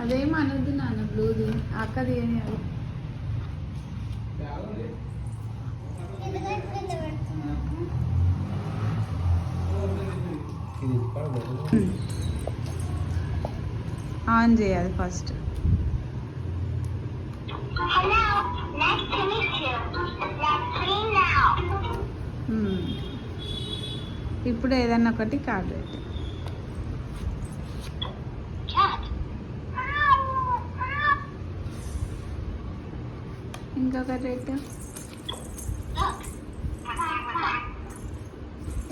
అదేం అనొద్దు నాన్న, బ్లూది అక్కది ఏమి అది. ఆన్ చేయాలి ఫస్ట్. ఇప్పుడు ఏదన్నా ఒకటి కార్డు పెట్టు. ఇంకొకటి పెట్టు.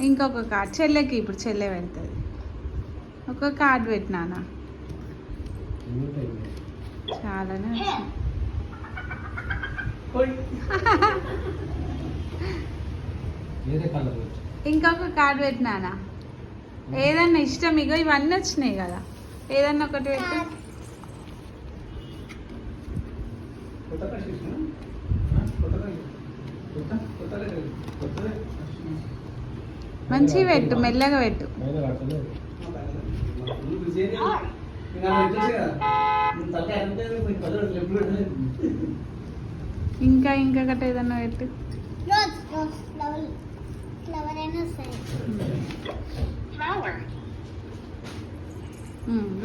ఇంకొక కార్డు చెల్లెకి, ఇప్పుడు చెల్లె పెడుతుంది. ఒక కార్డు పెట్టినానా, చాలానే వచ్చింది. ఇంకొక కార్డు పెట్టినానా, ఏదన్నా ఇష్టం. ఇగో ఇవన్నీ వచ్చినాయి కదా, ఏదన్నా ఒకటి పెట్టు. మంచిగా పెట్టు, మెల్లగా పెట్టు. ఇంకా ఇంకొకటి ఏదన్నా పెట్టు.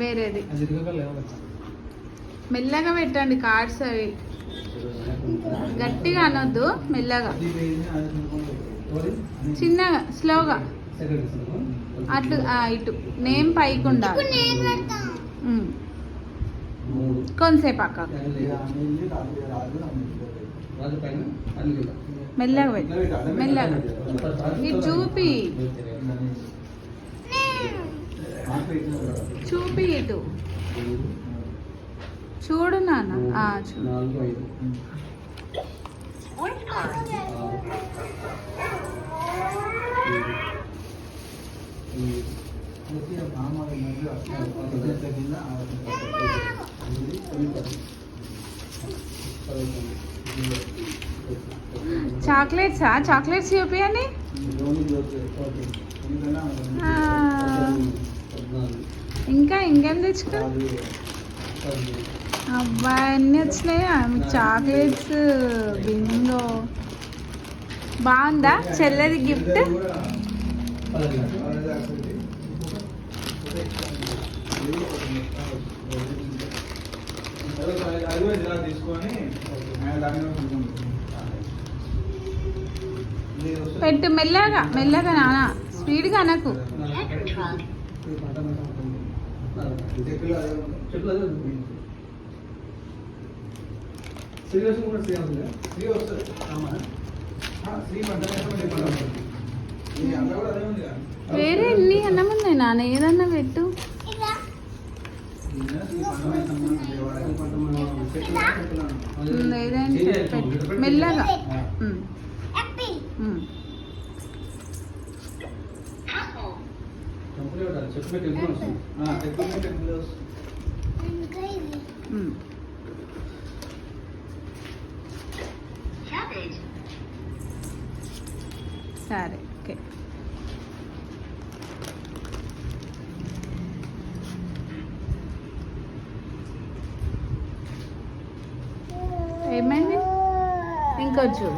వేరేది మెల్లగా పెట్టండి కార్డ్స్. అవి గట్టిగా అనొద్దు, మెల్లగా చిన్నగా స్లోగా అట్లు. ఇటు నేమ్ పైకి ఉండాలి. కొంతసేపు అక్క మెల్లగా పెట్టు, మెల్లగా ఇటు చూపి చూపి ఇటు చూడు నాన్న. చూడు చాక్లెట్సా? చాక్లెట్స్ చూపియండి. ఇంకా ఇంకేం తెచ్చుకో. అబ్బాయి అన్నీ వచ్చినాయా చాక్లెట్స్, బింగో. బాగుందా చెల్లెది గిఫ్ట్? పెట్టు మెల్లగా, మెల్లగా నాన్న, స్పీడ్గా అనకు. వేరే ఎన్ని అన్నం ఉన్నాయి నాన్న, ఏదన్నా పెట్టు. ఏదైనా పెట్టు మెల్లగా. సరే ఓకే. ఏమైంది? ఇంకొచ్చు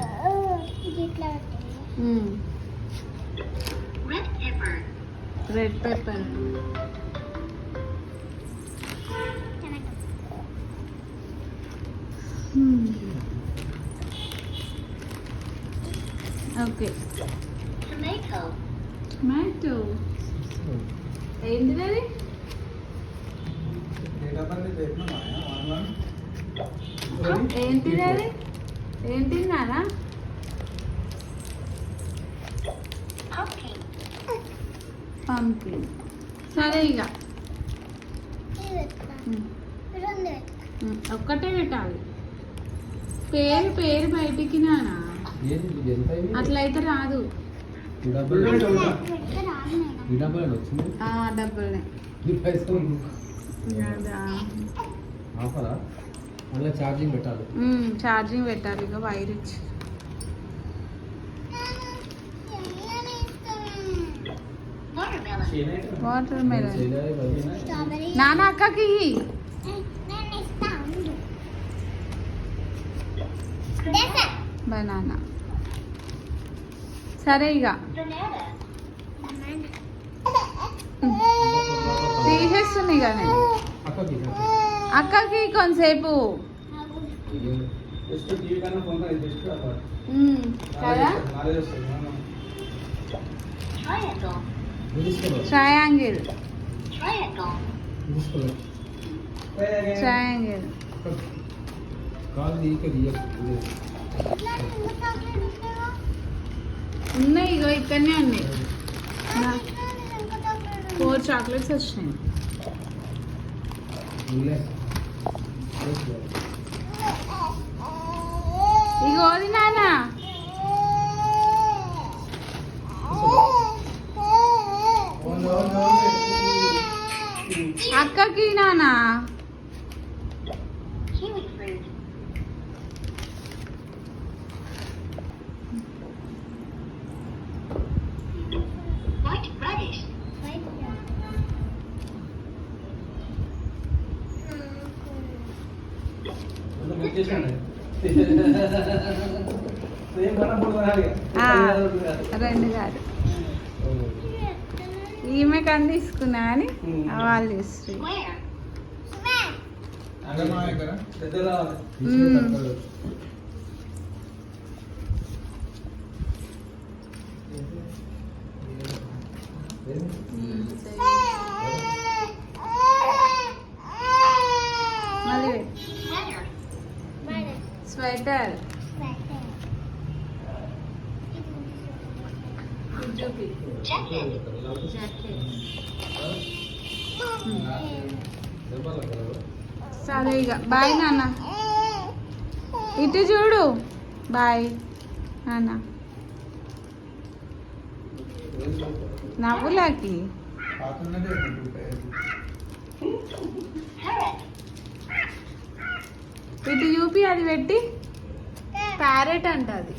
రెడ్ పెప్పర్. ఓకే. టొమాటో ఏంటిది? అది ఏంటిది? అది ఏంటి నానా? పంకిన్. సరే ఇక ఒక్కటే పెట్టాలి. పేరు పేరు బయటికి నానా, అట్లయితే రాదు. డబ్బులనే అదా ఆఫరా మళ్ళీ ఛార్జింగ్ పెట్టాలి. ఛార్జింగ్ పెట్టాలి ఇక వైర్ ఇచ్చి. వాటర్ మెలన్ నాన్న అక్కకి బనానా. సరే ఇక తీసేస్తుంది ఇక నేను అక్కకి కొంతసేపు కదా ట్రయాంగిల్ ట్రయాంగిల్ ఉన్నాయి ఇగో ఇక్కడనే ఉన్నాయి. 4 చాక్లెట్స్ వచ్చినాయి. ఇగో అది నాన్న అక్కకి నాన్న రెండు కాదు ఈమె కని తీసుకున్నా అని వాళ్ళు ఇస్తారు. మళ్ళీ స్వెటర్ సరే ఇక బాయ్ నాన్న. ఇటు చూడు బాయ్ నాన్న. నవ్వులాకి ఇటు చూపి అది పెట్టి ప్యారెట్ అంట అది.